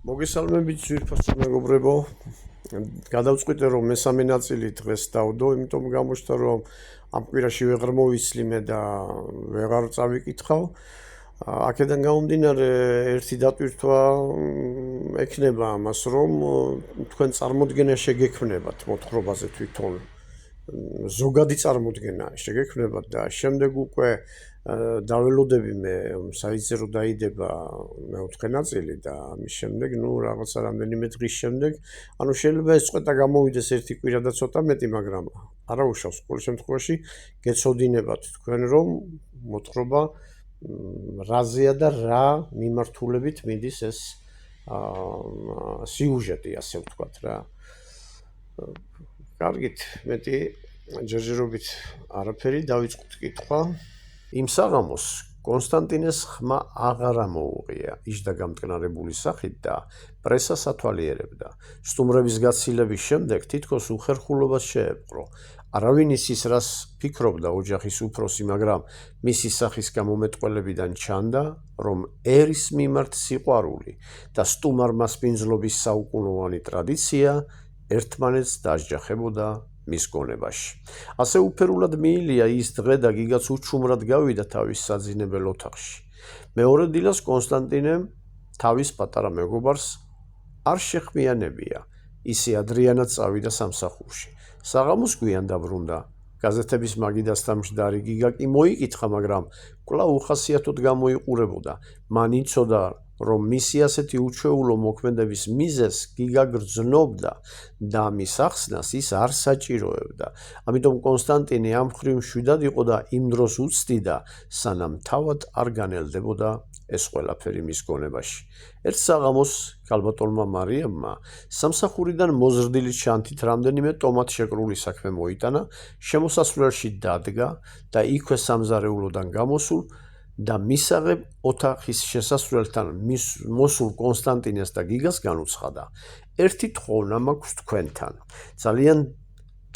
მოგესალმებით ძვირფასო მეგობრებო. გადავწყვიტე რომ მესამე ნაწილი დღეს დავდო, იმიტომ გამოჩნდა რომ ამ კვირაში ვეღარ მოვიცლიმე და ვეღარ წავიკითხავ. აქედან გამომდინარე ერთი დატვირთვა ექნება ამას, რომ თქვენ წარმოდგენა შეგექმნებათ მოთხრობაზე თვითონ. ზოგადი წარმოდგენა შეგექმნებათ და შემდეგ უკვე დაველოდები მე საიტზე რომ დაიდება მეოთხე ნაწილი და ამის შემდეგ რაღაცა რამდენიმე დღის შემდეგ შეიძლება ეს წვეტა გამოვიდეს ერთი კვირა და ცოტა მეტი, მაგრამ არა უშავს. ყოველ შემთხვევაში გეცოდინებათ თქვენ რომ მოთხრობა რაზეა და რა მიმართულებით მიდის ეს სიუჟეტი, ასე ვთქვათ რა. კარგით, მეტი ჯერჯერობით არაფერი, დავიწყოთ კითხვა. იმ საღამოს კონსტანტინეს ხმა აღარ ამოუღია, იჯდა გამტკნარებული სახით და პრესას ათვალიერებდა. სტუმრების გაცილების შემდეგ თითქოს უხერხულობას შეეპყრო. არავინ იცის რას ფიქრობდა ოჯახის უფროსი, მაგრამ მისი სახის გამომეტყველებიდან ჩანდა, რომ ერის მიმართ სიყვარული და სტუმარ მასპინძლობის საუკუნოვანი ტრადიცია ერთმანეთს დაასჯახებოდა მის გონებაში. ასე უფერულად მიილია ის დღე და გიგაც უჩუმრად გავიდა თავის საძინებელ ოთახში. მეორე დილას კონსტანტინემ თავის პატარა მეგობარს არ შეხმიანებია. ისე ადრიანად წავიდა სამსახურში. საღამოს გვიან დაბრუნდა. გაზეთების მაგიდასთან მჯდარი გიგა კი მოიკითხა, მაგრამ კვლავ უხასიათოდ გამოიყურებოდა. მან იცოდა, რომ მისი ასეთი უჩვეულო მოქმედების მიზეზს გიგა გრძნობდა და მის ახსნას ის არ საჭიროებდა. ამიტომ კონსტანტინე ამ მხრივ მშვიდად იყო და იმ დროს უცდიდა, სანამ თავად არ განელდებოდა ეს ყველაფერი მის გონებაში. ერთ საღამოს ქალბატონმა მარიამმა სამსახურიდან მოზრდილი ჩანთით რამდენიმე ტომატშეკრული საქმე მოიტანა, შემოსასვლელში დადგა და იქვე სამზარეულოდან გამოსულ და მისაღებ ოთახის შესასვლელთან მოსულ კონსტანტინეს და გიგას განუცხადა. ერთი თხოვნა მაქვს თქვენთან. ძალიან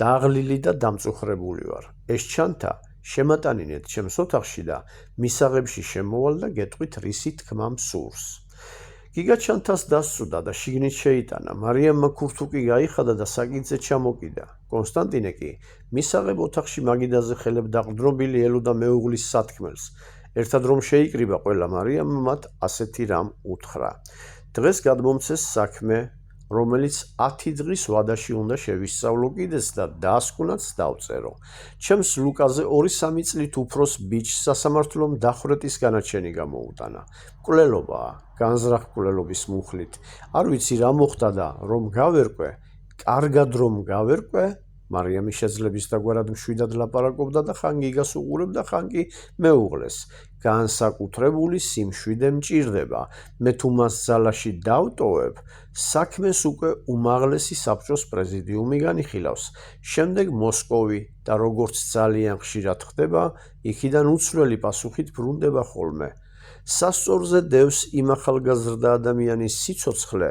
დაღლილი და დამწუხრებული ვარ. ეს ჩანთა შემატანინეთ ჩემს ოთახში და მისაღებში შემოვალ და გეტყვით რისი თქმა მსურს. გიგა ჩანთას დასწვდა და შიგნით შეიტანა. მარიამმა ქურთუკი გაიხადა და საკითხზე ჩამოკიდა. კონსტანტინე კი მისაღებ ოთახში მაგიდაზე ხელებ დაყრდნობილი ელოდა მეუღლის სათქმელს. ერთად რომ შეიკრიბა ყველა, მარიამმა მათ ასეთი რამ უთხრა. დღეს გადმომცეს საქმე, რომელიც 10 დღის ვადაში უნდა შევისწავლო კიდეც და დაასკვნაც დავწერო. ჩემს ლუკაზე 2-3 წლით უფროს ბიჭს სასამართლომ დახვრეტის განაჩენი გამოუტანა. მკვლელობაა, განზრახ მკვლელობის მუხლით. არ ვიცი რა მოხდა და რომ გავერკვე, კარგად რომ გავერკვე. მარიამი შეძლების დაგვარად მშვიდად ლაპარაკობდა და ხან გიგას უყურებდა, ხან კი მეუღლეს. განსაკუთრებული სიმშვიდე მჭირდება. მე თუ მას ძალაში დავტოვებ, საქმეს უკვე უმაღლესი საბჭოს პრეზიდიუმი განიხილავს. შემდეგ მოსკოვი და როგორც ძალიან ხშირად ხდება, იქიდან უცვლელი პასუხით ბრუნდება ხოლმე. სასწორზე დევს იმ ახალგაზრდა ადამიანის სიცოცხლე,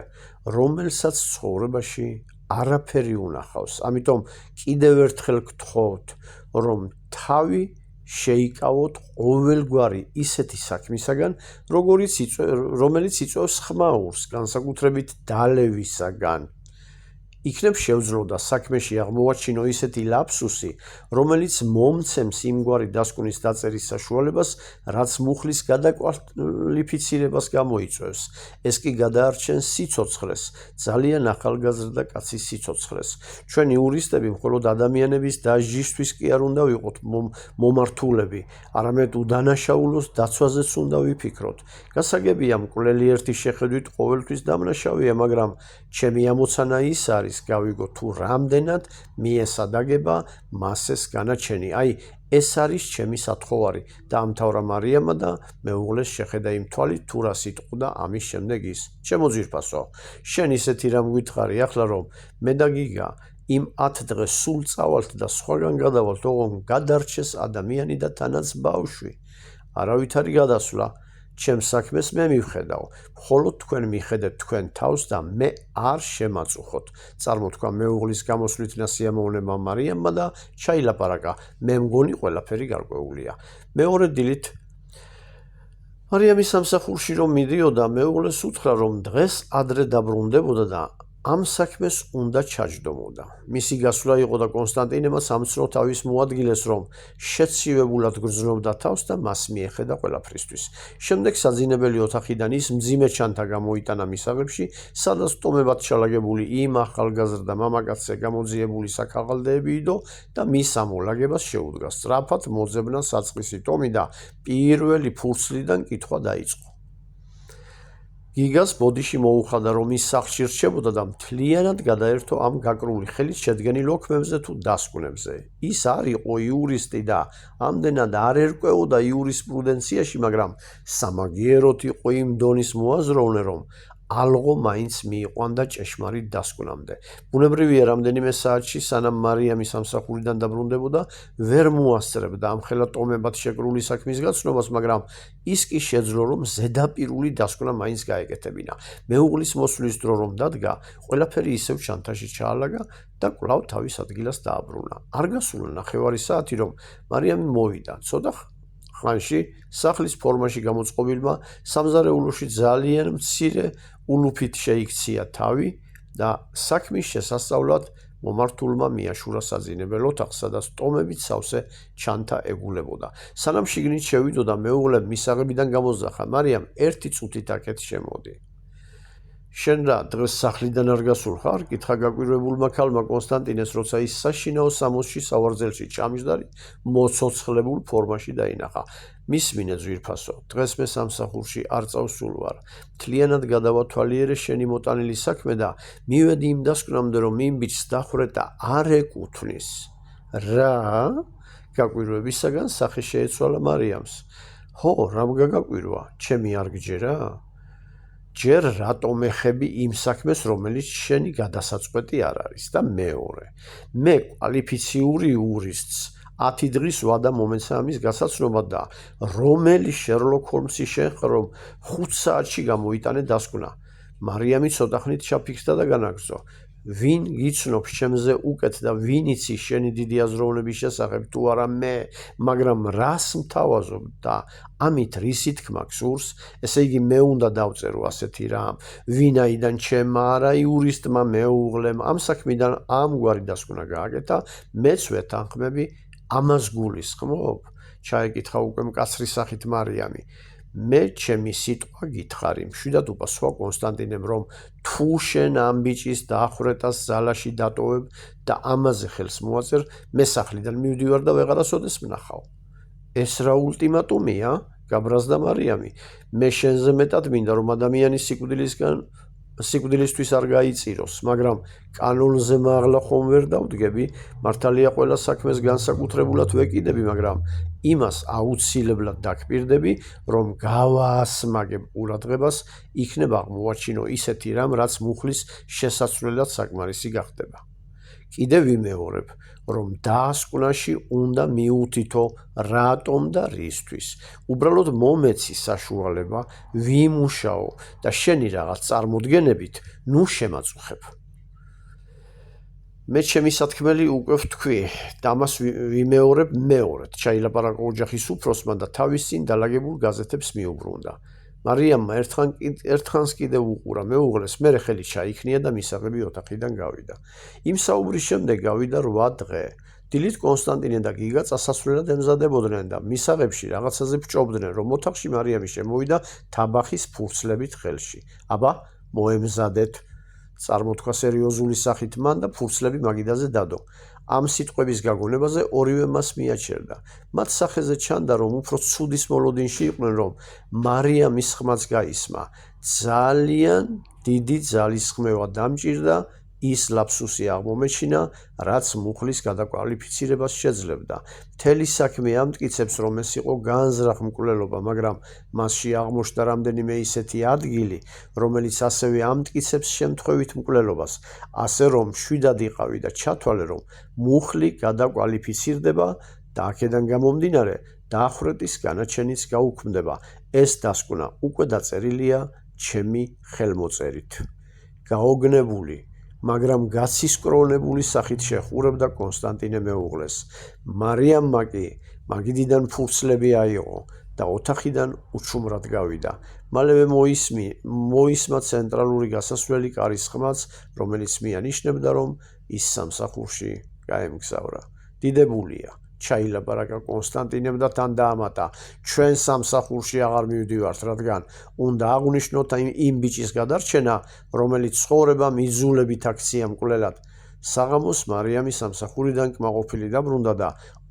რომელსაც ცხოვრებაში არაფერი უნახავს. ამიტომ კიდევ ერთხელ გთხოვთ, რომ თავი შეიკავოთ ყოველგვარი ისეთი საქმისაგან, რომელიც იწვევს ხმაურს, განსაკუთრებით დალევისაგან. იქნებ შევძლო და საქმეში აღმოვაჩინო ისეთი ლაფსუსი, რომელიც მომცემს იმგვარი დასკვნის დაწერის საშუალებას, რაც მუხლის გადაკვალიფიცირებას გამოიწვევს. ეს კი გადაარჩენს სიცოცხლეს, ძალიან ახალგაზრდა კაცის სიცოცხლეს. ჩვენი იურისტები მხოლოდ ადამიანების დასჯისთვის კი არ უნდა ვიყოთ მომართულები, არამედ უდანაშაულოს დაცვაზეც უნდა ვიფიქროთ. გასაგებია, მკვლელი ერთი შეხედვით ყოველთვის დამნაშავეა, მაგრამ ჩემი ამოცანა ის არის, გავიგო თუ რამდენად მიესადაგება მას ეს განაჩენი. აი, ეს არის ჩემი სათხოვარი. დაამთავრა მარიამა და მეუღლეს შეხედა იმ თვალით, თუ რას იტყოდა ამის შემდეგ ის. ჩემო ძვირფასო, შენ ისეთი რამ გითხარი ახლა, რომ მე და გიგა იმ 10 დღეს სულ წავალთ და სხვაგან გადავალთ, ოღონ გადარჩეს ადამიანი და თანაც ბავშვი. არავითარი გადასვლა. ჩემს საქმეს მე მივხედავ, მხოლოდ თქვენ მიხედეთ თქვენ თავს და მე არ შემაწუხოთ. წარმოთქვა მეუღლის გამოსვლითნა სიამოვნება მარიამმა და ჩაილაპარაკა. მე მგონი ყველაფერი გარკვეულია. მეორე დილით მარიამის სამსახურში რომ მიდიოდა, მეუღლეს უთხრა, რომ დღეს ადრე დაბრუნდებოდა და ამ საქმეს უნდა ჩაჯდომოდა. მისი გასვლა იყო და კონსტანტინემ სამცრო თავის მოადგილეს, რომ შეცივებულად გრძნობდა თავს და მას მიეხედა ყველაფრისთვის. შემდეგ საძინებელი ოთახიდან ის მძიმე ჩანთა გამოიტანა მისაღებში, სადაც ტომებად ჩალაგებული იმ ახალგაზრდა მამაკაცზე გამოძიებული საქაღალდეები იდო და მის ამოლაგებას შეუდგა. სწრაფად მოძებნა საწყისი ტომი და პირველი ფურცლიდან კითხვა დაიწყო. გიგას ბოდიში მოუხადა, რომ ის სახლში რჩებოდა და მთლიანად გადაერთო ამ გაკრული ხელით შედგენილ ოქმებზე თუ დასკვნებზე. ის არ იყო იურისტი და ამდენად არ ერკვეოდა იურისპრუდენციაში, მაგრამ სამაგიეროდ იყო იმ დონის მოაზროვნე, რომ ალღო მაინც მიიყვანდა ჭეშმარიტ დასკვნამდე. ბუნებრივია, რამდენიმე საათში, სანამ მარიამი სამსახურიდან დაბრუნდებოდა, ვერ მოასწრებდა ამხელა ტომებად შეკრული საქმის გაცნობას, მაგრამ ის კი შეძლო, რომ ზედაპირული დასკვნა მაინც გაეკეთებინა. მეუღლის მოსვლის დრო რომ დადგა, ყველაფერი ისევ ჩანთაში ჩაალაგა და კვლავ თავის ადგილას დააბრუნა. არ გასულა ნახევარი საათი, რომ მარიამი მოვიდა. ცოტა ხანში სახლის ფორმაში გამოწყობილმა სამზარეულოში ძალიან მცირე ულუფით შეიქცია თავი და საქმის შესასწავლად მომართულმა მიაშურა საძინებელ ოთახს, სადაც ტომებით სავსე ჩანთა ეგულებოდა. სანამ შიგნით შევიდოდა, მეუღლემ მისაღებიდან გამოსძახა: მარიამ, ერთი წუთით აქეთ შემოდი. შენ რა, დღეს სახლიდან არ გასულ ხარ? კითხა გაკვირვებულმა ქალმა კონსტანტინეს, როცა ის საშინაო სამოსში სავარძელში ჩამჯდარი მოცოცხლებულ ფორმაში დაინახა. მისმინე ძვირფასო, დღეს მე სამსახურში არ წავსულ ვარ. მთლიანად გადავათვალიერე შენი მოტანილი საქმე და მივედი იმ დასკვნამდე, რომ იმ ბიჭს დახვრე და არ ეკუთვნის. რა? გაკვირვებისაგან სახე შეეცვალა მარიამს. ხო, რამ გაგაკვირვა? ჩემი არ გჯერა? ჯერ რატომ ეხები იმ საქმეს, რომელიც შენი გადასაწყვეტი არ არის და მეორე. მე კვალიფიციური იურისტს 10 დღის ვადა მომეცა ამის გასაცნობად და რომელი შერლოკ ჰოლმსი შენ ხარ, რომ 5 საათში გამოიტანე დასკვნა. მარიამი ცოტა ხნით ჩაფიქრდა და განაგრძო. ვინ გიცნობს ჩემზე უკეთ და ვინ იცის შენი დიდი აზროვნების შესახებ თუ არა მე, მაგრამ რას მთავაზობ და ამით რისი თქმა გსურს? ესე იგი მე უნდა დავწერო ასეთი რამ, ვინაიდან ჩემმა არა იურისტმა მეუღლემ ამ საქმიდან ამგვარი დასკვნა გააკეთა, მეც ვეთანხმები ამას გულისხმობ? ჩაეკითხა უკვე მკაცრი სახით მარიამი. მე ჩემი სიტყვა გითხარი, მშვიდად უპასუხა კონსტანტინემ, რომ თუ შენ ამ ბიჭის დახვრეტას ზალაში დატოვებ და ამაზე ხელს მოაწერ, მე სახლიდან მივდივარ და ვეღარასოდეს ვნახავ. ეს რა ულტიმატუმია? გაბრაზდა მარიამი. მე შენზე მეტად მინდა, რომ ადამიანის სიკვდილისთვის არ გაიწიროს, მაგრამ კანონზე მაღლა ხომ ვერ დავდგები? მართალია ყველა საქმეს განსაკუთრებულად ვეკიდები, მაგრამ იმას აუცილებლად დაგპირდები, რომ გავაასმაგებ ყურადღებას, იქნებ აღმოვაჩინო ისეთი რამ, რაც მუხლის შესაცვლელად საკმარისი გახდება. კიდევ ვიმეორებ, რომ დასკვნაში უნდა მიუთითო რატომ და რისთვის. უბრალოდ მომეცი საშუალება, ვიმუშაო და შენი რაღაც წარმოდგენებით ნუ შემაწუხებ. მე ჩემი სათქმელი უკვე ვთქვი და ამას ვიმეორებ მეორედ. ჩაილაპარაკა ოჯახის უფროსმა და თავის წინ დალაგებულ გაზეთებს მიუბრუნდა. მარიამმა ერთხანს კიდევ უყურა მეუღლეს, მერე ხელი ჩაიქნია და მისაღები ოთახიდან გავიდა. იმ საუბრის შემდეგ გავიდა 8 დღე. დილით კონსტანტინე და გიგა წასასვლელად ემზადებოდნენ და მისაღებში რაღაცაზე ფჭობდნენ, რომ ოთახში მარიამი შემოვიდა თაბახის ფურცლებით ხელში. აბა, მოემზადეთ, წარმოთქვა სერიოზული სახით მან და ფურცლები მაგიდაზე დადო. ამ სიტყვების გაგონებაზე ორივე მას მიაჩერდა. მათ სახეზე ჩანდა, რომ უფრო ცუდის მოლოდინში იყვნენ, რომ მარიამის ხმაც გაისმა. ძალიან დიდი ძალისხმევა დამჭირდა, ის ლაფსუსი აღმომეჩინა, რაც მუხლის გადაკვალიფიცირებას შეძლებდა. მთელი საქმე ამტკიცებს, რომ ეს იყო განზრახ მკვლელობა, მაგრამ მასში აღმოჩნდა რამდენიმე ისეთი ადგილი, რომელიც ასევე ამტკიცებს შემთხვევით მკვლელობას, ასე რომ მშვიდად იყავი და ჩათვალე, რომ მუხლი გადაკვალიფიცირდება და აქედან გამომდინარე, დახვრეტის განაჩენიც გაუქმდება. ეს დასკვნა უკვე დაწერილია ჩემი ხელმოწერით. გაოგნებული, მაგრამ გაცისკრონებული სახით შეხურებდა კონსტანტინე მეუღლეს. მარიამმა კი მაგიდიდან ფურცლები აიღო და ოთახიდან უჩუმრად გავიდა. მალევე მოისმა ცენტრალური გასასვლელი კარის ხმაც, რომელიც მიანიშნებდა, რომ ის სამსახურში გაემგზავრა. დიდებულია, ჩაილაპარაკა კონსტანტინემ და თან დაამატა, ჩვენ სამსახურში აღარ მივდივართ, რადგან უნდა აღვნიშნოთ იმ ბიჭის გადარჩენა, რომელიც ცხოვრება მიძულებით აქცია მკვლელად. საღამოს მარიამი სამსახურიდან კმაყოფილი დაბრუნდა და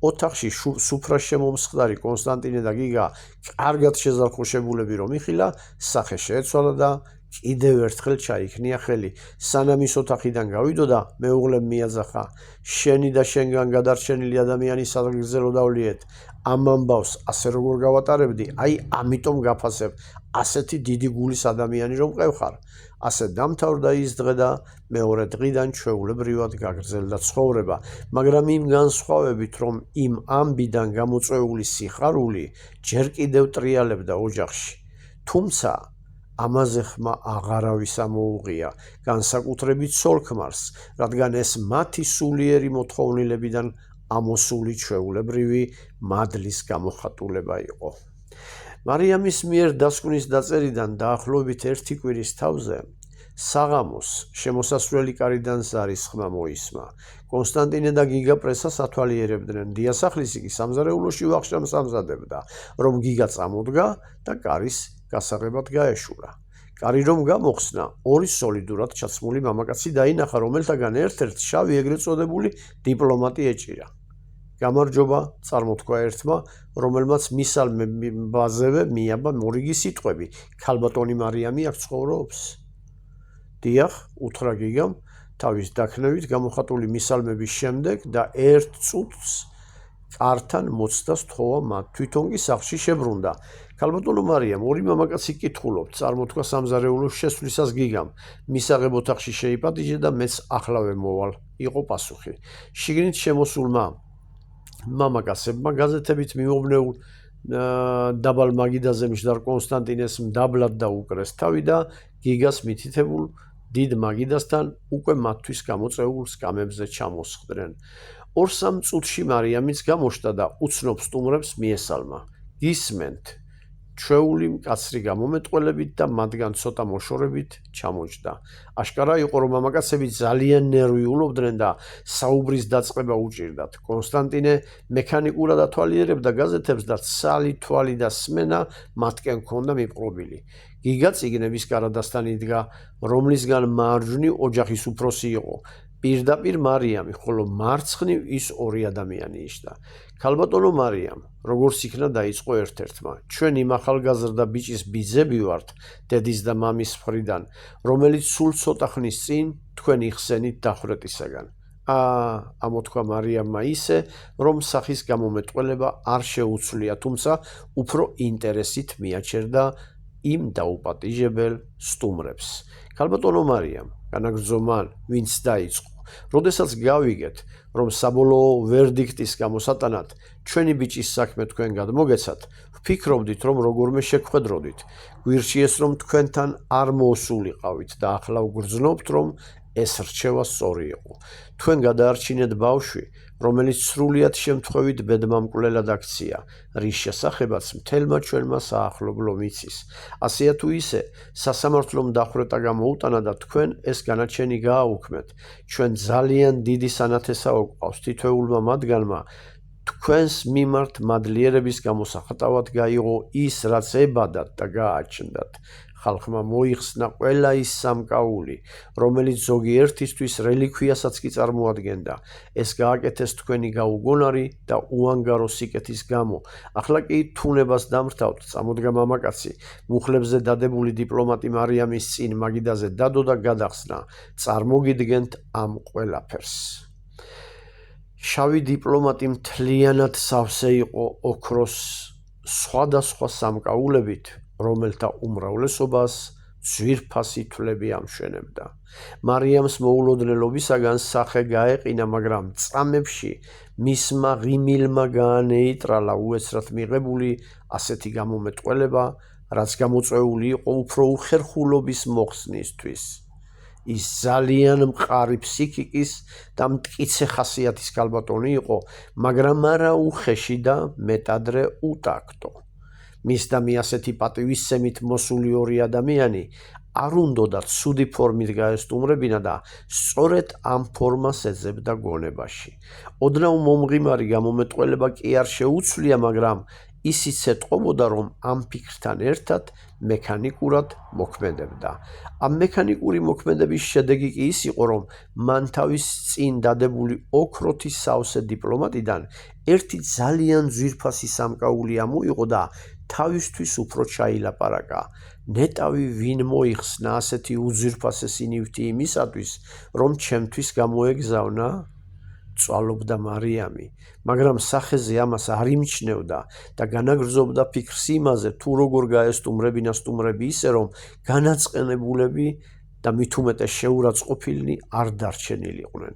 ოთახში სუფრას შემომსხდარი კონსტანტინე და გიგა კარგად შეზარხოშებულები რომ იხილა, სახე შეეცვალა და კიდევ ერთხელ ჩაიქნია ხელი. სანამ ის ოთახიდან გავიდოდა, მეუღლემ მიაძახა, შენი და შენგან გადარჩენილი ადამიანის საგრძელო დავლიეთ. ამ ამბავს ასე როგორ გავატარებდი, აი ამიტომ გაფასებ, ასეთი დიდი გულის ადამიანი რომ ყევხარ. ასე დამთავრდა ის დღე და მეორე დღიდან ჩვეულებრივად გაგრძელდა ცხოვრება, მაგრამ იმ განსხვავებით, რომ იმ ამბიდან გამოწვეული სიხარული ჯერ კიდევ ტრიალებდა ოჯახში. თუმცა ამაზე ხმა აღარავის ამოუღია, განსაკუთრებით ცოლ-ქმარს, რადგან ეს მათი სულიერი მოთხოვნილებიდან ამოსული ჩვეულებრივი მადლის გამოხატულება იყო. მარიამის მიერ დასკვნის დაწერიდან დაახლოებით 1 კვირის თავზე საღამოს შემოსასვლელი კარიდან ზარის ხმა მოისმა. კონსტანტინე და გიგა პრესას ათვალიერებდნენ, დიასახლის იგი სამზარეულოში ვახშამს ამზადებდა, რომ გიგა წამოდგა და კარის გასაღებად გაეშურა. კარი რომ გამოხსნა, ორი სოლიდურად ჩაცმული მამაკაცი დაინახა, რომელთაგან ერთ-ერთ შავი ეგრეთ წოდებული დიპლომატი ეჭირა. გამარჯობა, წარმოთქვა ერთმა, რომელმაც მისალმებაზევე მიაბა მორიგი სიტყვები, ქალბატონი მარიამი აქ ცხოვრობს? დიახ, უთხრა გიგამ, თავის დაქნევით გამოხატული მისალმების შემდეგ და 1 წუთს კართან მოცდას თხოვა მათ, თვითონ კი სახლში შებრუნდა. ქალბატონო მარიამ, ორი მამაკაცი კითხულობთ, წარმოთქვა სამზარეულოს შესვლისას გიგამ. მისაღებ ოთახში შეიპატიჟე და მეც ახლავე მოვალ, იყო პასუხი. შიგნით შემოსულმა მამაკაცებმა გაზეთებით მიმობნეულ დაბალ მაგიდაზე მჯდარ კონსტანტინეს მდაბლად დაუკრეს თავი და გიგას მითითებულ დიდ მაგიდასთან უკვე მათთვის გამოწეულ სკამებზე ჩამოსხდნენ. 2-3 წუთში მარიამიც გამოშთა და უცნობ სტუმრებს მიესალმა. გისმენთ, ჩვეული მკაცრი გამომეტყველებით და მათგან ცოტა მოშორებით ჩამოჯდა. აშკარა იყო, რომ მამაკაცები ძალიან ნერვიულობდნენ და საუბრის დაწყება უჭირდათ. კონსტანტინე მექანიკურად ათვალიერებდა გაზეთებს და ცალი თვალი და სმენა მათკენ ჰქონდა მიპყრობილი. გიგა წიგნების კარადასთან იდგა, რომლისგან მარჯვნივ ოჯახის უფროსი იყო. პირდაპირ მარიამი, ხოლო მარცხნივ ის ორი ადამიანი იჯდა. ქალბატონო მარიამ, როგორც იქნა დაიწყო ერთ-ერთმა, ჩვენ იმ ახალგაზრდა ბიჭის ბიძები ვართ, დედის და მამის მხრიდან, რომელიც სულ ცოტა ხნის წინ თქვენ იხსენით დახვრეტისაგან. ამოთქვა მარიამმა ისე, რომ სახის გამომეტყველება არ შეუცვლია, თუმცა უფრო ინტერესით მიაჩერდა იმ დაუპატიჟებელ სტუმრებს. ქალბატონო მარიამ, განაგრძო მან, ვინც დაიწყო. როდესაც გავიგეთ, რომ საბოლოო ვერდიქტის გამოსატანად ჩვენი ბიჭის საქმე თქვენ გადმოგეცათ, ვფიქრობდით, რომ როგორმე შეგხვედროდით. გვირჩიეს, რომ თქვენთან არ მოსულიყავით და ახლა ვგრძნობთ, რომ ეს რჩევა სწორი იყო. თქვენ გადაარჩინეთ ბავშვი, რომელიც სრულიად შემთხვევით ბედმა მკვლელად აქცია, რის შესახებაც მთელმა ჩვენმა საახლობლომ იცის. ასეა თუ ისე, სასამართლომ დახვრეტა გამოუტანა და თქვენ ეს განაჩენი გააუქმეთ. ჩვენ ძალიან დიდი სანათესაო გვყავს თითოეულმა მათგანმა თქვენს მიმართ მადლიერების გამოსახატავად გაიღო ის, რაც ებადათ და გააჩნდათ. ხალხმა მოიხსნა ყველა ის სამკაული, რომელიც ზოგიერთისთვის რელიქვიასაც კი წარმოადგენდა. ეს გააკეთეს თქვენი გაუგონარი და უანგარო სიკეთის გამო. ახლა კი თუნებას დამრთავთ, წამოდგა მამაკაცი, მუხლებზე დადებული დიპლომატი მარიამის წინ მაგიდაზე დადო და გადახსნა. წარმოგიდგენთ ამ ყველაფერს. შავი დიპლომატი მთლიანად სავსე იყო ოქროს სხვადასხვა სამკაულებით, რომელთა უმრავლესობას ძვირფასი თვლები ამშვენებდა. მარიამს მოულოდნელობისაგან სახე გაეყინა, მაგრამ წამებში მისმა ღიმილმა გაანეიტრალა უეცრად მიღებული ასეთი გამომეტყველება, რაც გამოწვეული იყო უფრო უხერხულობის მოხსნისთვის. ის ძალიან მყარი ფსიქიკის და მტკიცე ხასიათის ქალბატონი იყო, მაგრამ არა უხეში და მეტადრე უტაქტო. მისდამი ასეთი პატივისცემით მოსული ორი ადამიანი არ უნდოდათ ცუდი ფორმით გაესტუმრებინა და სწორედ ამ ფორმას ეძებდა გონებაში. ოდნავ მომღიმარი გამომეტყველება კი არ შეუცვლია, მაგრამ ისიც ეტყობოდა, რომ ამ ფიქრთან ერთად მექანიკურად მოქმედებდა. ამ მექანიკური მოქმედების შედეგი კი ის იყო, რომ მან თავის წინ დადებული ოქროთი სავსე დიპლომატიდან ერთი ძალიან ძვირფასი სამკაული ამოიღო და თავისთვის უფრო ჩაილაპარაკა. ნეტავი ვინ მოიხსნა ასეთი უძვირფასესი ნივთი იმისათვის, რომ ჩემთვის გამოეგზავნა? წვალობდა მარიამი, მაგრამ სახეზე ამას არ იმჩნევდა და განაგრძობდა ფიქრს იმაზე, თუ როგორ გაესტუმრებინა სტუმრები ისე, რომ განაწყენებულები და მით უმეტეს შეურაცხყოფილნი არ დარჩენილიყვნენ.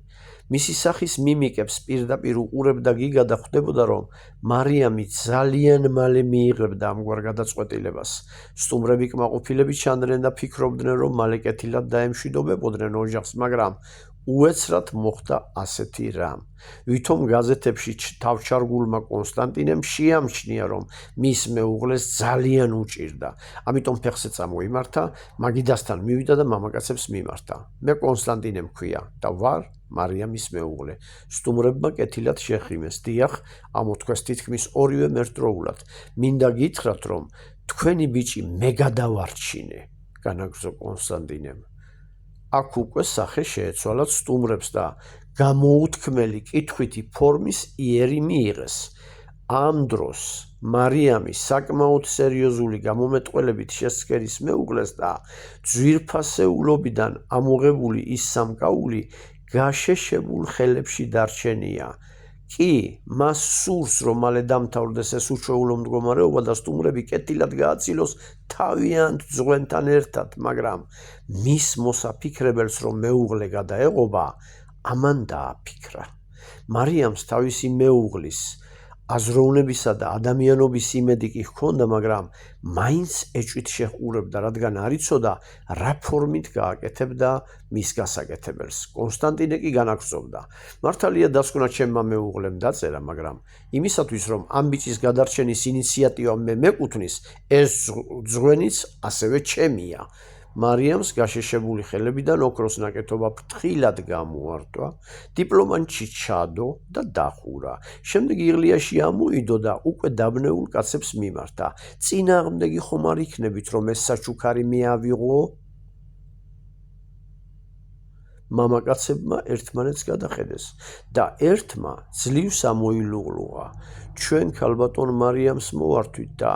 მისი სახის მიმიკებს პირდაპირ უყურებდა გიგა და ხვდებოდა, რომ მარიამი ძალიან მალე მიიღებდა ამგვარ გადაწყვეტილებას. სტუმრები კმაყოფილები ჩანდნენ და ფიქრობდნენ, რომ მალე კეთილად დაემშვიდობებოდნენ ოჯახს, მაგრამ უეცრად მოხდა ასეთი რამ. ვითომ გაზეთებში თავჩარგულმა კონსტანტინემ შეამჩნია, რომ მის მეუღლეს ძალიან უჭირდა. ამიტომ ფეხზე წამოიმართა, მაგიდასთან მივიდა და მამაკაცებს მიმართა. მე კონსტანტინე მქვია და ვარ მარიამის მეუღლე. სტუმრებმა კეთილად შეხიმეს. დიახ, ამოთქვეს თითქმის ორივე ერთდროულად. მინდა გითხრათ, რომ თქვენი ბიჭი მე გადავარჩინე, განაგრძო კონსტანტინემ. აქ უკვე სახე შეეცვალათ სტუმრებს და გამოუთქმელი კითხვითი ფორმის იერი მიიღეს. ამ დროს მარიამი საკმაოდ სერიოზული გამომეტყველებით შესცქერის მეუღლეს და ძვირფასეულობიდან ამოღებული ის სამკაული გაშეშებულ ხელებში დარჩენია. კი, მას სურს, რომ მალე დამთავრდეს ეს უჩვეულო მდგომარეობა და სტუმრები კეთილად გააცილოს თავიანთ ძღვენთან ერთად, მაგრამ მის მოსაფიქრებელს, რომ მეუღლე გადაეღობა, ამან დააფიქრა. მარიამს თავისი მეუღლის აზროვნებისა და ადამიანობის იმედი კი ჰქონდა, მაგრამ მაინც ეჭვით შეჰყურებდა, რადგან არ იცოდა, რა ფორმით გააკეთებდა მის გასაკეთებელს. კონსტანტინე კი განაგრძობდა. მართალია დასკვნა ჩემმა მეუღლემ დაწერა, მაგრამ იმისათვის, რომ ამ ბიჭის გადარჩენის ინიციატივა მე მეკუთვნის, ეს ძღვენიც ასევე ჩემია. მარიამს გაშეშებული ხელებიდან ოქროს ნაკეთობა ფრთხილად გამოარტვა, დიპლომატში ჩადო და დახურა. შემდეგ იღლიაში ამოიდო და უკვე დაბნეულ კაცებს მიმართა. წინააღმდეგი ხომ არ იქნებით, რომ ეს საჩუქარი მე ავიღო? მამაკაცებმა ერთმანეთს გადახედეს და ერთმა ძლივს ამოილუღლუღა. ჩვენ ქალბატონ მარიამს მოვართვით და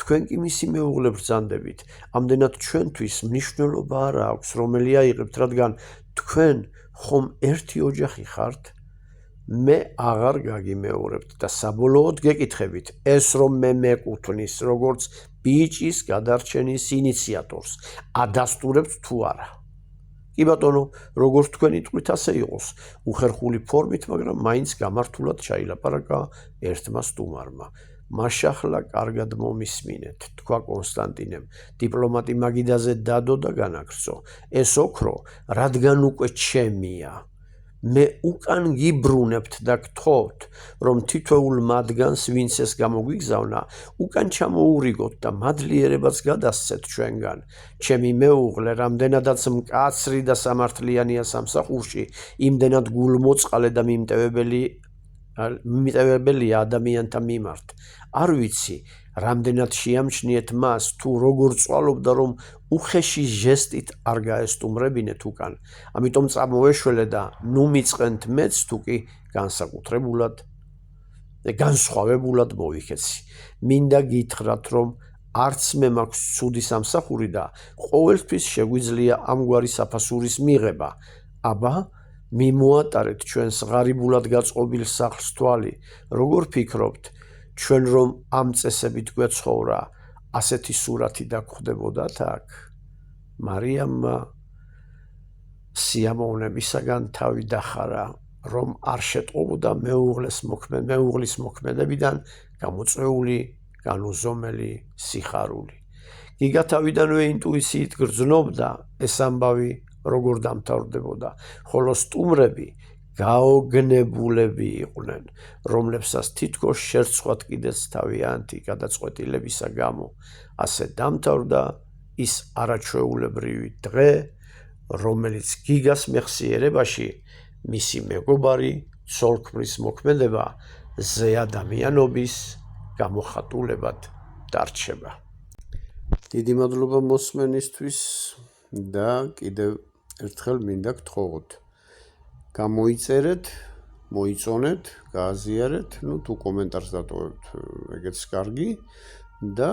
თქვენ კი მისი მეუღლე ბრძანდებით. ამდენად ჩვენთვის მნიშვნელობა არ აქვს, რომელი აიღებთ, რადგან თქვენ ხომ ერთი ოჯახი ხართ? მე აღარ გაგიმეორებთ და საბოლოოდ გეკითხებით, ეს რომ მე მეკუთვნის, როგორც ბიჭის გადარჩენის ინიციატორს, ადასტურებთ თუ არა? კი ბატონო, როგორც თქვენ იტყვით, ასე იყოს, უხერხული ფორმით, მაგრამ მაინც გამართულად ჩაილაპარაკა ერთმა სტუმარმა. მაშახლა კარგად მომისმინეთ, თქვა კონსტანტინემ. დიპლომატი მაგიდაზე დადო და განაგრძო. ეს ოქრო, რადგან უკვე ჩემია. მე უკან გიბრუნებთ და გთხოვთ, რომ თითოეულ მათგანს, ვინც ეს გამოგვიგზავნა, უკან ჩამოურიგოთ და მადლიერებაც გადასცეთ ჩვენგან. ჩემი მეუღლე რამდენადაც მკაცრი და სამართლიანია სამსახურში, იმდენად გულმოწყალე და მიმტევებელია ადამიანთა მიმართ. არ ვიცი, რამდენად შეამჩნიეთ მას, თუ როგორ წვალობდა, რომ უხეში ჟესტით არ გაესტუმრებინეთ უკან. ამიტომ წამოეშველე და ნუ მიწყენთ მეც, თუ კი განსხვავებულად მოვიქეცი. მინდა გითხრათ, რომ არც მე მაქვს ცუდი სამსახური და ყოველთვის შეგვიძლია ამგვარი საფასურის მიღება. აბა, მიმოატარეთ ჩვენს ღარიბულად გაწყობილ სახლს თვალი. როგორ ფიქრობთ, ჩვენ რომ ამ წესებით გვეცხოვრა, ასეთი სურათი დაგხვდებოდათ აქ? მარიამმა სიამოვნებისაგან თავი დახარა, რომ არ შეტყობოდა მეუღლის მოქმედებიდან გამოწვეული, განუზომელი სიხარული. გიგა თავიდანვე ინტუიციით გრძნობდა ეს ამბავი როგორ დამთავრდებოდა, ხოლო სტუმრები გაოგნებულები იყვნენ, რომლებსაც თითქოს შერცხვათ კიდეც თავიანთი გადაწყვეტილებისა გამო, ასე დამთავრდა ის არაჩვეულებრივი დღე, რომელიც გიგას მეხსიერებაში მისი მეგობარი ცოლ-ქმრის მოქმედება ზეადამიანობის გამოხატულებად დარჩება. დიდი მადლობა მოსმენისთვის და კიდევ ერთხელ მინდა გთხოვოთ. გამოიწერეთ, მოიწონეთ, გააზიარეთ, თუ კომენტარს დატოვებთ, ეგეც კარგი და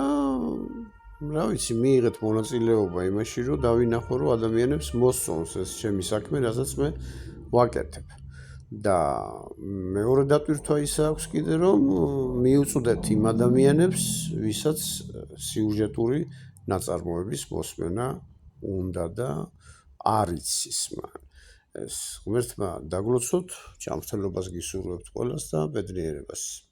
რა ვიცი, მიიღეთ მონაწილეობა იმაში, რომ დავინახო, რომ ადამიანებს მოსწონს ეს ჩემი საქმე, რასაც მე ვაკეთებ. და მეორე დატვირთვა ის აქვს კიდე, რომ მიუწვდეთ იმ ადამიანებს, ვისაც სიუჟეტური ნაწარმოების მოსმენა უნდა და არ იცის მან. ეს ღმერთმა დაგლოცოთ, ჯანმრთელობას გისურვებთ ყველას და ბედნიერებას.